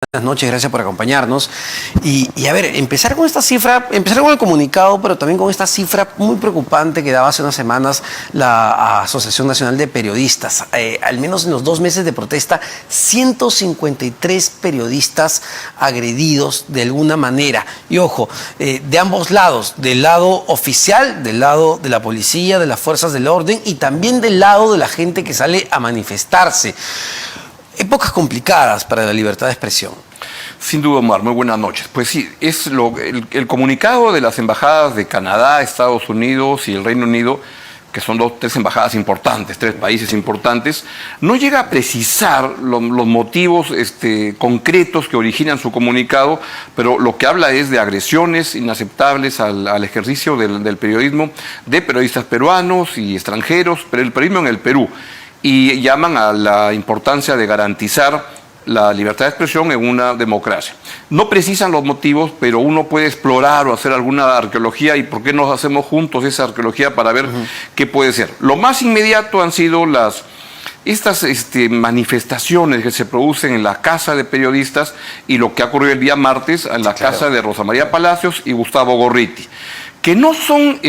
Buenas noches, gracias por acompañarnos. Y a ver, empezar con esta cifra, empezar con el comunicado, pero también con esta cifra muy preocupante que daba hace unas semanas la Asociación Nacional de Periodistas. Al menos en los 2 meses de protesta, 153 periodistas agredidos de alguna manera. Y ojo, de ambos lados, del lado oficial, del lado de la policía, de las fuerzas del orden y también del lado de la gente que sale a manifestarse. Épocas complicadas para la libertad de expresión. Sin duda, Omar, muy buenas noches. Pues sí, es el comunicado de las embajadas de Canadá, Estados Unidos y el Reino Unido, que son tres embajadas importantes, 3 países importantes, no llega a precisar los motivos concretos que originan su comunicado, pero lo que habla es de agresiones inaceptables al ejercicio del periodismo de periodistas peruanos y extranjeros, pero el periodismo en el Perú. Y llaman a la importancia de garantizar la libertad de expresión en una democracia. No precisan los motivos, pero uno puede explorar o hacer alguna arqueología, y por qué no hacemos juntos esa arqueología para ver qué puede ser. Lo más inmediato han sido estas manifestaciones que se producen en la casa de periodistas y lo que ha ocurrido el día martes en la casa de Rosa María Palacios y Gustavo Gorriti, que no son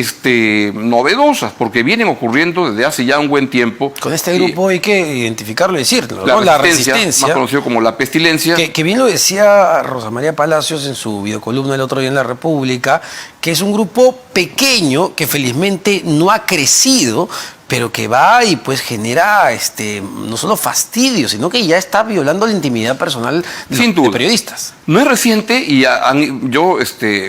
novedosas, porque vienen ocurriendo desde hace ya un buen tiempo. Con este grupo hay que identificarlo y decirlo, ¿no? La Resistencia, más conocido como la Pestilencia. Que bien lo decía Rosa María Palacios en su videocolumna el otro día en La República, que es un grupo pequeño que felizmente no ha crecido, pero que va y pues genera no solo fastidio, sino que ya está violando la intimidad personal de periodistas. No es reciente, y yo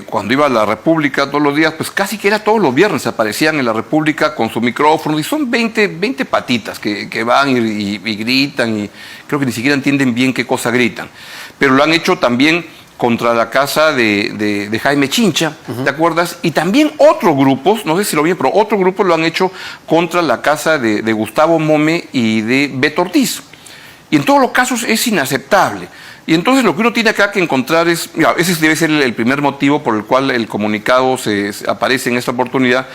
cuando iba a La República todos los días, pues casi que era todos los viernes aparecían en La República con su micrófono, y son 20 patitas que van y gritan, y creo que ni siquiera entienden bien qué cosa gritan. Pero lo han hecho también contra la casa de Jaime Chincha, ¿te acuerdas? Y también otros grupos, no sé si lo vi, pero otros grupos lo han hecho contra la casa de Gustavo Mome y de Beto Ortiz. Y en todos los casos es inaceptable. Y entonces lo que uno tiene acá que encontrar es, ese debe ser el primer motivo por el cual el comunicado aparece en esta oportunidad.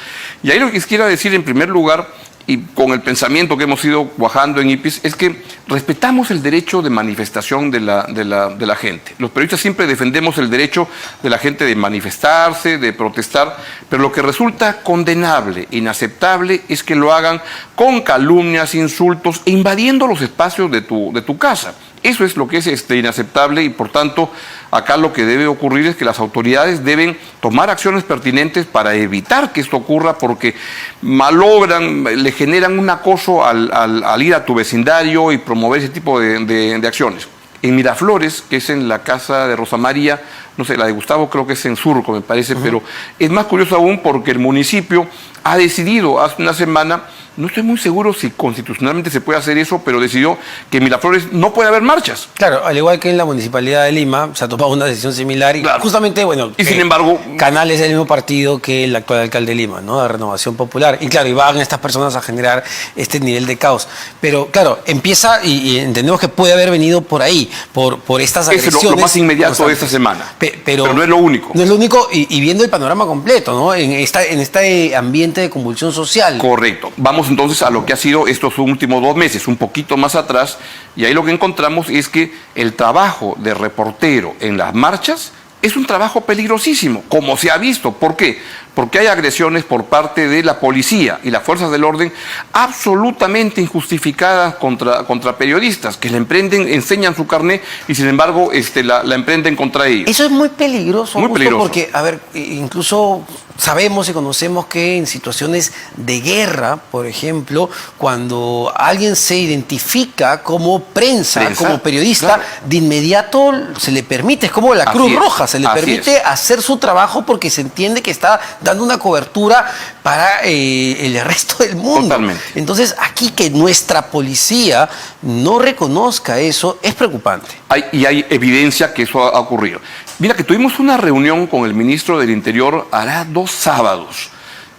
Y ahí lo que quisiera decir en primer lugar, y con el pensamiento que hemos ido cuajando en IPIS, es que respetamos el derecho de manifestación de la gente. Los periodistas siempre defendemos el derecho de la gente de manifestarse, de protestar, pero lo que resulta condenable, inaceptable, es que lo hagan con calumnias, insultos e invadiendo los espacios de tu casa. Eso es lo que es inaceptable, y por tanto acá lo que debe ocurrir es que las autoridades deben tomar acciones pertinentes para evitar que esto ocurra, porque malogran, le generan un acoso al ir a tu vecindario y promover ese tipo de acciones. En Miraflores, que es en la casa de Rosa María, no sé, la de Gustavo creo que es en Surco, me parece, pero es más curioso aún porque el municipio ha decidido hace una semana, no estoy muy seguro si constitucionalmente se puede hacer eso, pero decidió que en Miraflores no puede haber marchas. Claro, al igual que en la Municipalidad de Lima se ha tomado una decisión similar, y claro, justamente, bueno, y sin embargo, Canal es el mismo partido que el actual alcalde de Lima, ¿no? La Renovación Popular. Y claro, y van estas personas a generar este nivel de caos. Pero claro, empieza, y entendemos que puede haber venido por ahí, por estas agresiones. Es lo más inmediato de esta semana. Pero no es lo único. No es lo único, y viendo el panorama completo, ¿no? En este ambiente de convulsión social. Correcto. Vamos entonces a lo que ha sido estos últimos 2 meses, un poquito más atrás, y ahí lo que encontramos es que el trabajo de reportero en las marchas es un trabajo peligrosísimo, como se ha visto. ¿Por qué? Porque hay agresiones por parte de la policía y las fuerzas del orden absolutamente injustificadas contra periodistas que enseñan su carné y sin embargo la emprenden contra ellos. Eso es muy peligroso, muy peligroso. Porque, a ver, incluso sabemos y conocemos que en situaciones de guerra, por ejemplo, cuando alguien se identifica como prensa, como periodista, claro, de inmediato se le permite, es como la Cruz Roja, se le permite hacer su trabajo porque se entiende que está dando una cobertura para el resto del mundo. Totalmente. Entonces, aquí que nuestra policía no reconozca eso es preocupante. Hay evidencia que eso ha ocurrido. Mira que tuvimos una reunión con el ministro del Interior hará 2 sábados,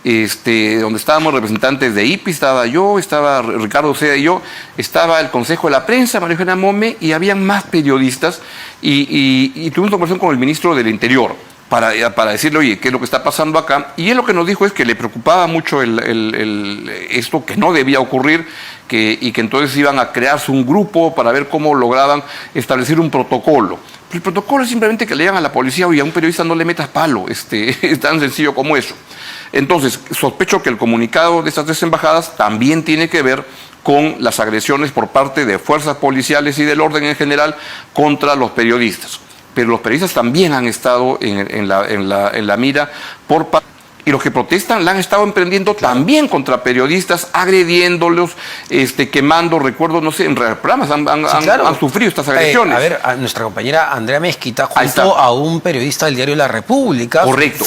donde estábamos representantes de IPI, estaba yo, estaba Ricardo Sea y yo, estaba el Consejo de la Prensa, María Eugenia Mome, y habían más periodistas, y tuvimos una conversación con el ministro del Interior. para decirle, oye, ¿qué es lo que está pasando acá? Y él lo que nos dijo es que le preocupaba mucho esto que no debía ocurrir, y que entonces iban a crearse un grupo para ver cómo lograban establecer un protocolo. Pero el protocolo es simplemente que le digan a la policía, oye, a un periodista no le metas palo, es tan sencillo como eso. Entonces, sospecho que el comunicado de estas 3 embajadas también tiene que ver con las agresiones por parte de fuerzas policiales y del orden en general contra los periodistas. Pero los periodistas también han estado en la mira por parte. Y los que protestan la han estado emprendiendo también contra periodistas, agrediéndolos, quemando, recuerdo, no sé, en programas han sufrido estas agresiones. A ver, a nuestra compañera Andrea Mezquita, junto a un periodista del diario La República,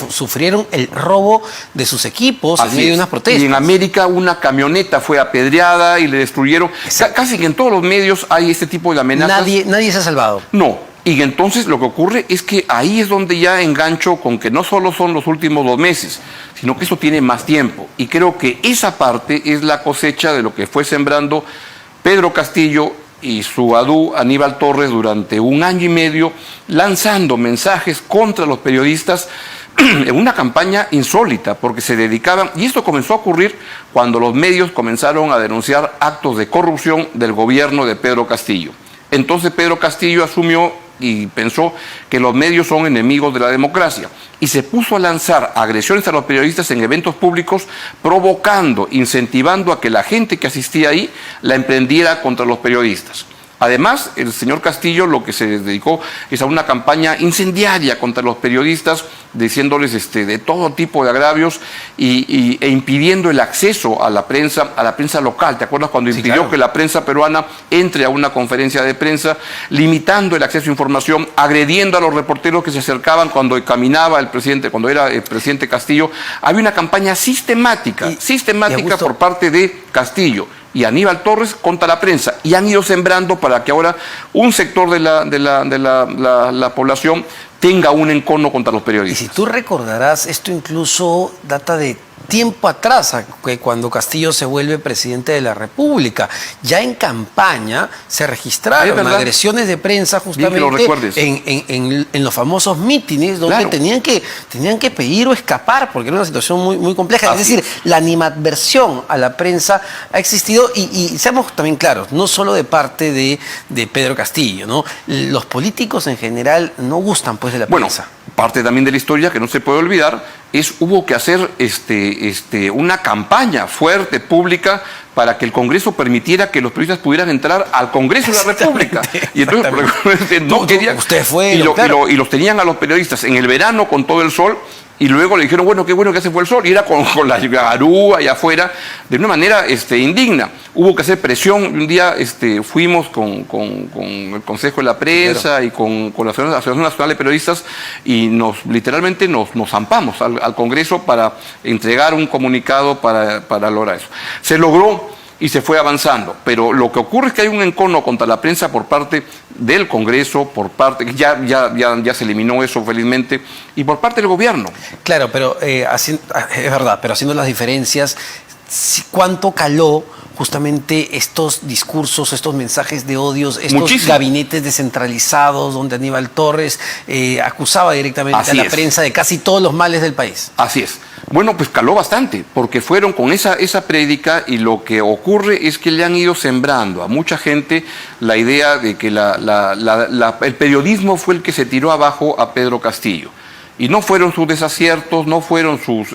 sufrieron el robo de sus equipos en medio de unas protestas. Y en América una camioneta fue apedreada y le destruyeron. Casi que en todos los medios hay este tipo de amenazas. Nadie se ha salvado. No. Y entonces lo que ocurre es que ahí es donde ya engancho con que no solo son los últimos 2 meses, sino que eso tiene más tiempo. Y creo que esa parte es la cosecha de lo que fue sembrando Pedro Castillo y su adú Aníbal Torres durante 1 año y medio, lanzando mensajes contra los periodistas en una campaña insólita, porque se dedicaban, y esto comenzó a ocurrir cuando los medios comenzaron a denunciar actos de corrupción del gobierno de Pedro Castillo. Entonces Pedro Castillo asumió y pensó que los medios son enemigos de la democracia y se puso a lanzar agresiones a los periodistas en eventos públicos, provocando, incentivando a que la gente que asistía ahí la emprendiera contra los periodistas. Además, el señor Castillo lo que se dedicó es a una campaña incendiaria contra los periodistas, diciéndoles de todo tipo de agravios e impidiendo el acceso a la prensa local. ¿Te acuerdas cuando impidió que la prensa peruana entre a una conferencia de prensa, limitando el acceso a información, agrediendo a los reporteros que se acercaban cuando caminaba el presidente, cuando era el presidente Castillo? Había una campaña sistemática por parte de Castillo y Aníbal Torres contra la prensa, y han ido sembrando para que ahora un sector de la población tenga un encono contra los periodistas. Y si tú recordarás, esto incluso data de tiempo atrás, cuando Castillo se vuelve presidente de la República. Ya en campaña se registraron agresiones de prensa justamente en los famosos mítines, donde tenían que pedir o escapar, porque era una situación muy compleja. Es decir, la animadversión a la prensa ha existido, y seamos también claros, no solo de parte de Pedro Castillo, ¿no? Los políticos en general no gustan pues de la prensa. Parte también de la historia que no se puede olvidar hubo que hacer una campaña fuerte, pública, para que el Congreso permitiera que los periodistas pudieran entrar al Congreso de la República. Y entonces no querían. Usted fue. Y los tenían a los periodistas en el verano con todo el sol. Y luego le dijeron, bueno, qué bueno que hace fue el sol. Y era con la garúa allá afuera, de una manera indigna. Hubo que hacer presión. Un día fuimos con el Consejo de la Prensa y con la Asociación Nacional de Periodistas, y literalmente nos zampamos al Congreso para entregar un comunicado para lograr eso. Se logró y se fue avanzando, pero lo que ocurre es que hay un encono contra la prensa por parte del Congreso, ya se eliminó eso felizmente, y por parte del gobierno. Claro, pero es verdad, pero haciendo las diferencias, ¿cuánto caló justamente estos discursos, estos mensajes de odios, estos gabinetes descentralizados donde Aníbal Torres acusaba directamente a la prensa de casi todos los males del país? Así es. Bueno, pues caló bastante, porque fueron con esa prédica, y lo que ocurre es que le han ido sembrando a mucha gente la idea de que el periodismo fue el que se tiró abajo a Pedro Castillo. Y no fueron sus desaciertos, no fueron sus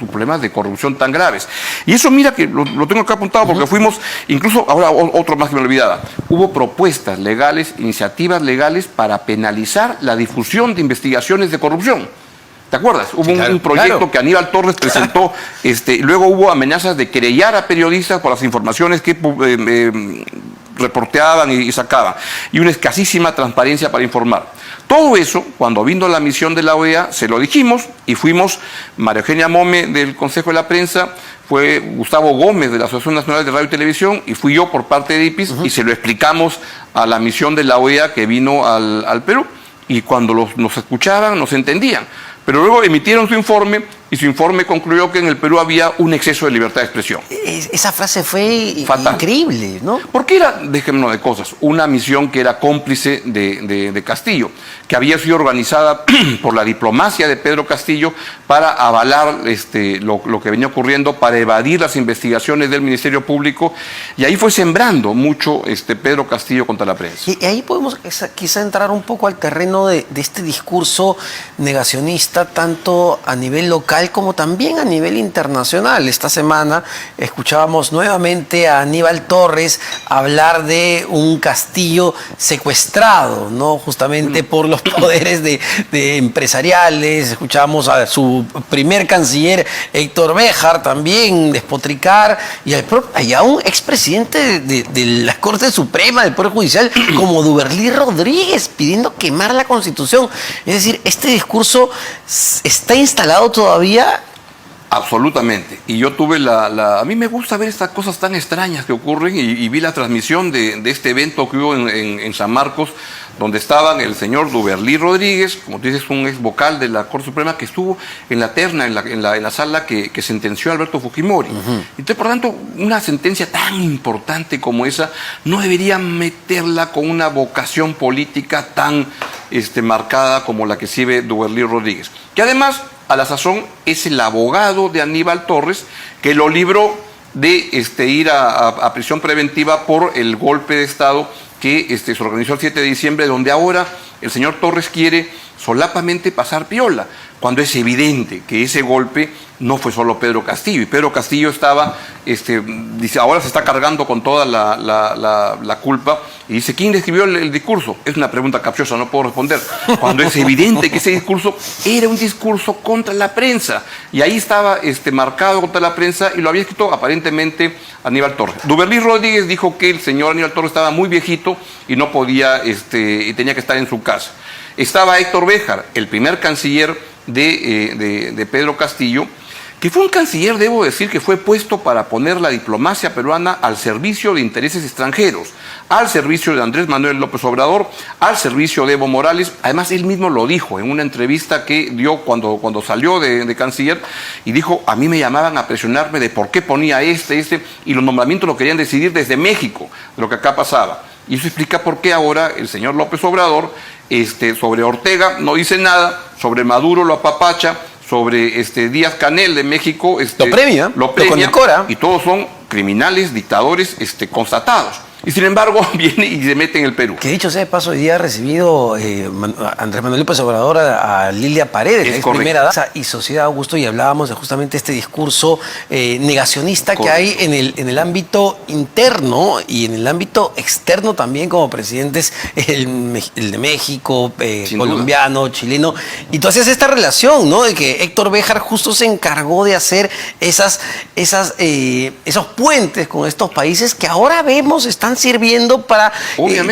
problemas de corrupción tan graves. Y eso, mira, que lo tengo acá apuntado, porque fuimos, incluso, ahora otro más que me olvidaba, hubo propuestas legales, iniciativas legales para penalizar la difusión de investigaciones de corrupción. ¿Te acuerdas? Hubo un proyecto que Aníbal Torres presentó, luego hubo amenazas de querellar a periodistas por las informaciones que reporteaban y sacaban, y una escasísima transparencia para informar. Todo eso, cuando vino la misión de la OEA, se lo dijimos, y fuimos María Eugenia Mome del Consejo de la Prensa, fue Gustavo Gómez de la Asociación Nacional de Radio y Televisión, y fui yo por parte de IPIS, y se lo explicamos a la misión de la OEA que vino al Perú, y cuando nos escuchaban, nos entendían. Pero luego emitieron su informe y su informe concluyó que en el Perú había un exceso de libertad de expresión. Esa frase fue Fatal. increíble, ¿no? Porque era, dejémonos de cosas, una misión que era cómplice de Castillo, que había sido organizada por la diplomacia de Pedro Castillo para avalar lo que venía ocurriendo, para evadir las investigaciones del Ministerio Público, y ahí fue sembrando mucho Pedro Castillo contra la prensa. Y ahí podemos quizá entrar un poco al terreno de este discurso negacionista, tanto a nivel local como también a nivel internacional. Esta semana escuchábamos nuevamente a Aníbal Torres hablar de un Castillo secuestrado, ¿no? Justamente por los poderes de empresariales. Escuchábamos a su primer canciller, Héctor Béjar, también despotricar, y a un expresidente de la Corte Suprema, del Poder Judicial, como Duberlí Rodríguez, pidiendo quemar la Constitución. Es decir, este discurso está instalado todavía. Absolutamente. Y yo tuve a mí me gusta ver estas cosas tan extrañas que ocurren, y vi la transmisión de este evento que hubo en San Marcos, donde estaban el señor Duberlí Rodríguez, como tú dices, un ex vocal de la Corte Suprema, que estuvo en la terna, en la sala que sentenció a Alberto Fujimori. Entonces, por tanto, una sentencia tan importante como esa no debería meterla con una vocación política tan marcada como la que sirve Duberlí Rodríguez, que además, a la sazón, es el abogado de Aníbal Torres, que lo libró de ir a prisión preventiva por el golpe de Estado que se organizó el 7 de diciembre, donde ahora el señor Torres quiere solapamente pasar piola, cuando es evidente que ese golpe no fue solo Pedro Castillo, y Pedro Castillo estaba, dice, ahora se está cargando con toda la culpa, y dice, ¿quién escribió el discurso? Es una pregunta capciosa, no puedo responder, cuando es evidente que ese discurso era un discurso contra la prensa, y ahí estaba marcado contra la prensa, y lo había escrito aparentemente Aníbal Torres. Duberlí Rodríguez dijo que el señor Aníbal Torres estaba muy viejito y no podía, y tenía que estar en su casa. Estaba Héctor Béjar, el primer canciller de Pedro Castillo, que fue un canciller, debo decir, que fue puesto para poner la diplomacia peruana al servicio de intereses extranjeros, al servicio de Andrés Manuel López Obrador, al servicio de Evo Morales. Además, él mismo lo dijo en una entrevista que dio cuando salió de canciller, y dijo, a mí me llamaban a presionarme de por qué ponía y los nombramientos lo querían decidir desde México, de lo que acá pasaba. Y eso explica por qué ahora el señor López Obrador, sobre Ortega no dice nada, sobre Maduro lo apapacha, sobre Díaz Canel de México lo premia, lo condecora, y todos son criminales, dictadores constatados. Y sin embargo viene y se mete en el Perú. Que dicho sea de paso, hoy día ha recibido Andrés Manuel López Obrador a Lilia Paredes, que es primera dama y Sociedad Augusto, y hablábamos de justamente este discurso negacionista que hay en el ámbito interno y en el ámbito externo también, como presidentes, el de México, colombiano, chileno. Y tú hacías esta relación, ¿no? De que Héctor Béjar justo se encargó de hacer esos puentes con estos países que ahora vemos están sirviendo para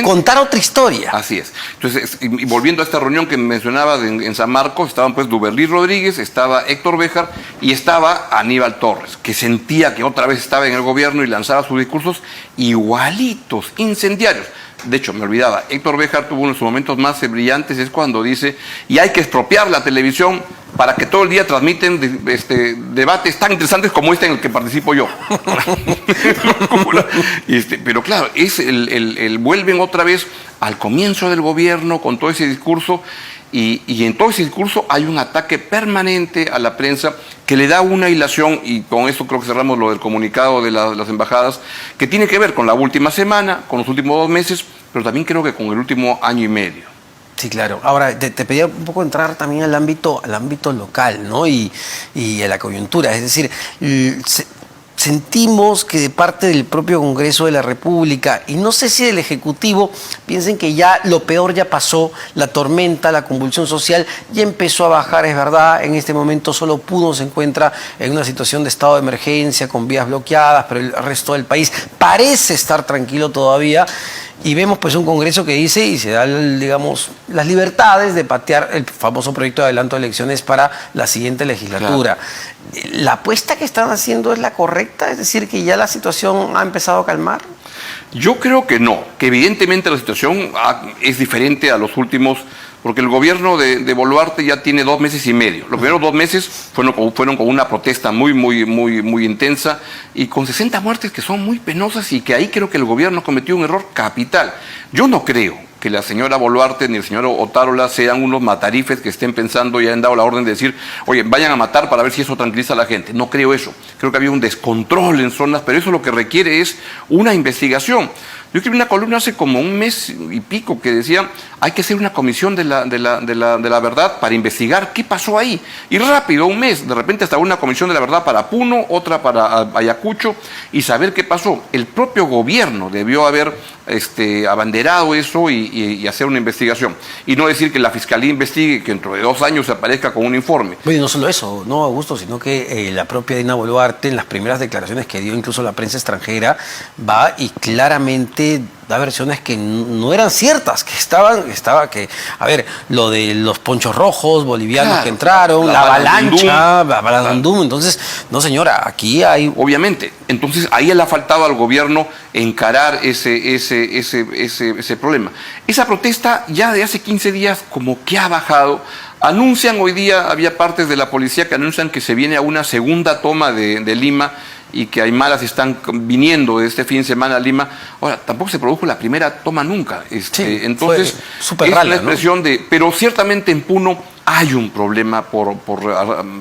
contar otra historia. Así es. Entonces, y volviendo a esta reunión que mencionaba en San Marcos, estaban pues Duberlí Rodríguez, estaba Héctor Béjar y estaba Aníbal Torres, que sentía que otra vez estaba en el gobierno y lanzaba sus discursos igualitos, incendiarios. De hecho, me olvidaba, Héctor Béjar tuvo uno de sus momentos más brillantes, es cuando dice, y hay que expropiar la televisión para que todo el día transmiten debates tan interesantes como este en el que participo yo. Pero claro, es vuelven otra vez al comienzo del gobierno con todo ese discurso, y en todo ese discurso hay un ataque permanente a la prensa que le da una hilación, y con eso creo que cerramos lo del comunicado de las embajadas, que tiene que ver con la última semana, con los últimos 2 meses, pero también creo que con el último año y medio. Sí, claro. Ahora, te pedía un poco entrar también al ámbito local, ¿no? Y a la coyuntura. Es decir, sentimos que de parte del propio Congreso de la República, y no sé si del Ejecutivo, piensen que ya lo peor ya pasó, la tormenta, la convulsión social ya empezó a bajar, es verdad. En este momento solo Puno se encuentra en una situación de estado de emergencia, con vías bloqueadas, pero el resto del país parece estar tranquilo todavía. Y vemos pues un Congreso que dice y se da, digamos, las libertades de patear el famoso proyecto de adelanto de elecciones para la siguiente legislatura. Claro. ¿La apuesta que están haciendo es la correcta? Es decir, que ya la situación ha empezado a calmar. Yo creo que no, que evidentemente la situación es diferente a los últimos, porque el gobierno de Boluarte ya tiene 2 meses y medio. Los primeros 2 meses fueron con una protesta muy intensa y con 60 muertes que son muy penosas y que ahí creo que el gobierno cometió un error capital. Yo no creo que la señora Boluarte ni el señor Otárola sean unos matarifes que estén pensando y hayan dado la orden de decir, oye, vayan a matar para ver si eso tranquiliza a la gente. No creo eso. Creo que había un descontrol en zonas, pero eso lo que requiere es una investigación. Yo escribí una columna hace como 1 mes y pico que decía, hay que hacer una comisión de la verdad para investigar qué pasó ahí. Y rápido, 1 mes, de repente hasta una comisión de la verdad para Puno, otra para Ayacucho, y saber qué pasó. El propio gobierno debió haber abanderado eso y hacer una investigación. Y no decir que la Fiscalía investigue y que dentro de 2 años aparezca con un informe. Bueno, no solo eso, no, Augusto, sino que la propia Dina Boluarte, en las primeras declaraciones que dio incluso la prensa extranjera, va y claramente da versiones que no eran ciertas, a ver, lo de los ponchos rojos bolivianos, claro, que entraron, la avalancha, Baladundum, entonces, no señora, aquí hay... Obviamente, entonces ahí le ha faltado al gobierno encarar ese problema. Esa protesta ya de hace 15 días como que ha bajado. Anuncian hoy día, había partes de la policía que anuncian que se viene a una segunda toma de Lima y que aymaras están viniendo este fin de semana a Lima. Ahora, tampoco se produjo la primera toma nunca. Sí, entonces, es una expresión, ¿no? Pero ciertamente en Puno hay un problema por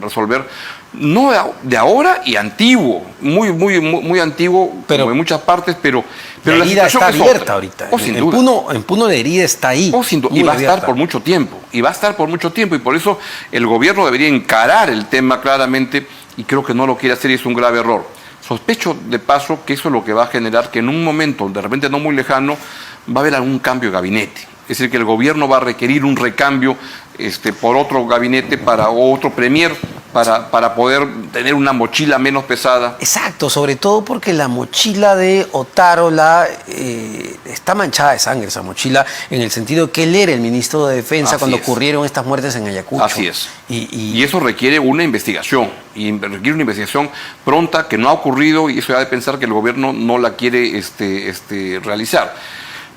resolver, no de ahora y antiguo, muy antiguo, pero, como en muchas partes, pero la herida está abierta ahorita. En Puno la herida está ahí. Y va a estar por mucho tiempo. Y por eso el gobierno debería encarar el tema claramente, y creo que no lo quiere hacer y es un grave error. Sospecho, de paso, que eso es lo que va a generar que en un momento, de repente no muy lejano, va a haber algún cambio de gabinete. Es decir, que el gobierno va a requerir un recambio por otro gabinete o otro premier para poder tener una mochila menos pesada. Exacto, sobre todo porque la mochila de Otárola está manchada de sangre, esa mochila, en el sentido que él era el ministro de Defensa cuando ocurrieron estas muertes en Ayacucho. Así es. Y eso requiere una investigación, y requiere una investigación pronta que no ha ocurrido, y eso da de pensar que el gobierno no la quiere realizar.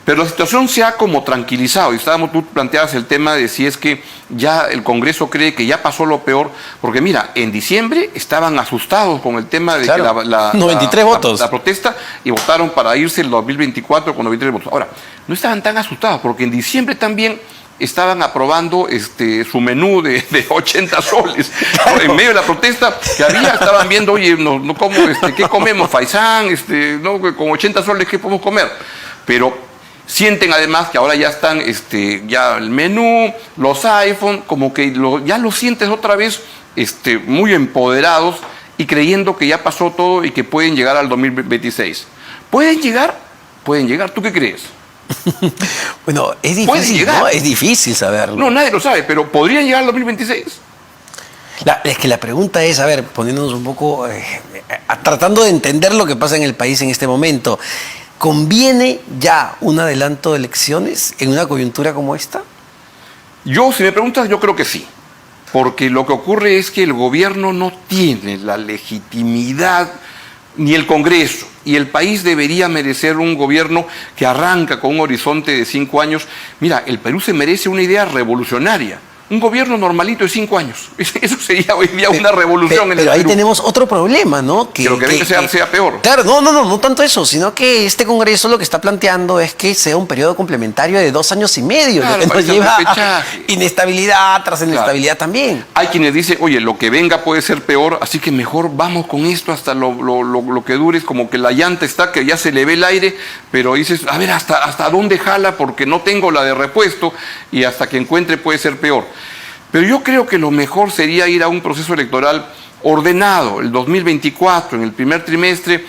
Pero la situación se ha como tranquilizado, y tú planteabas el tema de si es que ya el Congreso cree que ya pasó lo peor, porque mira, en diciembre estaban asustados con el tema de que 93 votos. La protesta, y votaron para irse el 2024 con 93 votos. Ahora, no estaban tan asustados, porque en diciembre también estaban aprobando su menú de 80 soles. Claro. En medio de la protesta que había, estaban viendo, oye, ¿qué comemos? Faisán, con 80 soles, ¿qué podemos comer? Pero sienten además que ahora ya están ya el menú, los iPhone, como que ya lo sientes otra vez muy empoderados y creyendo que ya pasó todo y que pueden llegar al 2026. ¿Pueden llegar? Pueden llegar. ¿Tú qué crees? Bueno, es difícil, ¿no? Es difícil saberlo. No, nadie lo sabe, pero ¿podrían llegar al 2026? Es que la pregunta es, a ver, poniéndonos un poco, tratando de entender lo que pasa en el país en este momento, ¿conviene ya un adelanto de elecciones en una coyuntura como esta? Si me preguntas, yo creo que sí. Porque lo que ocurre es que el gobierno no tiene la legitimidad, ni el Congreso, y el país debería merecer un gobierno que arranca con un horizonte de 5 años. Mira, el Perú se merece una idea revolucionaria. Un gobierno normalito de 5 años. Eso sería hoy día una revolución en el Perú. Pero ahí tenemos otro problema, ¿no? Que sea peor. Claro, no tanto eso, sino que este Congreso lo que está planteando es que sea un periodo complementario de 2 años y medio, claro, lo que nos lleva a inestabilidad tras inestabilidad también. Hay quienes dicen, oye, lo que venga puede ser peor, así que mejor vamos con esto hasta lo que dure. Es como que la llanta está, que ya se le ve el aire, pero dices, a ver, ¿hasta dónde jala? Porque no tengo la de repuesto, y hasta que encuentre puede ser peor. Pero yo creo que lo mejor sería ir a un proceso electoral ordenado, el 2024, en el primer trimestre,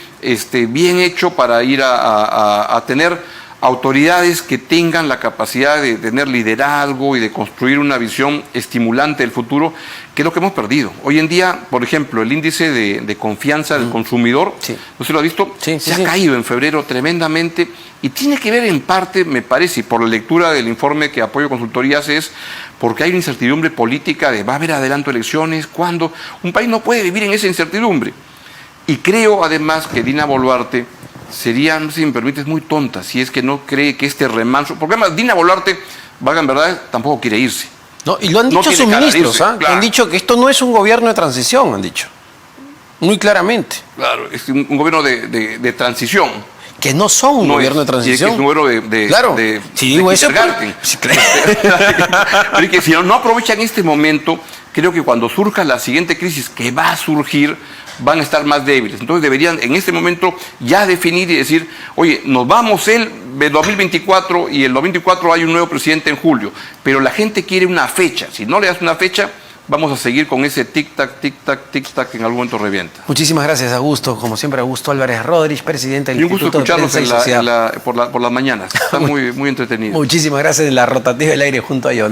bien hecho, para ir a tener autoridades que tengan la capacidad de tener liderazgo y de construir una visión estimulante del futuro, que es lo que hemos perdido. Hoy en día, por ejemplo, el índice de confianza del consumidor, sí. ¿no se lo ha visto? Sí, se ha caído en febrero tremendamente, y tiene que ver en parte, me parece, y por la lectura del informe que Apoyo Consultoría hace, es porque hay una incertidumbre política de va a haber adelanto de elecciones, ¿cuándo? Un país no puede vivir en esa incertidumbre. Y creo además que Dina Boluarte sería, no sé si me permites, muy tonta si es que no cree que este remanso... Porque además Dina Boluarte, en verdad, tampoco quiere irse. No, y lo han No dicho sus tiene cara de ministros, irse, ¿ah? claro. Han dicho que esto no es un gobierno de transición, han dicho. Muy claramente. Claro, es un gobierno de transición. Que no son un No gobierno es, de transición. Es un gobierno claro. Si digo eso, kindergarten. sí, claro. Pero es que si no aprovechan este momento, creo que cuando surja la siguiente crisis que va a surgir, van a estar más débiles. Entonces deberían en este momento ya definir y decir, oye, nos vamos el 2024 y el 2024 hay un nuevo presidente en julio, pero la gente quiere una fecha. Si no le das una fecha, vamos a seguir con ese tic-tac, tic-tac, tic-tac que en algún momento revienta. Muchísimas gracias, Augusto. Como siempre, Augusto Álvarez Rodríguez, presidente del Y un gusto Instituto de escucharlos Prensa y Sociedad. por las mañanas. Está muy entretenido. Muchísimas gracias en la rotativa del aire junto a John.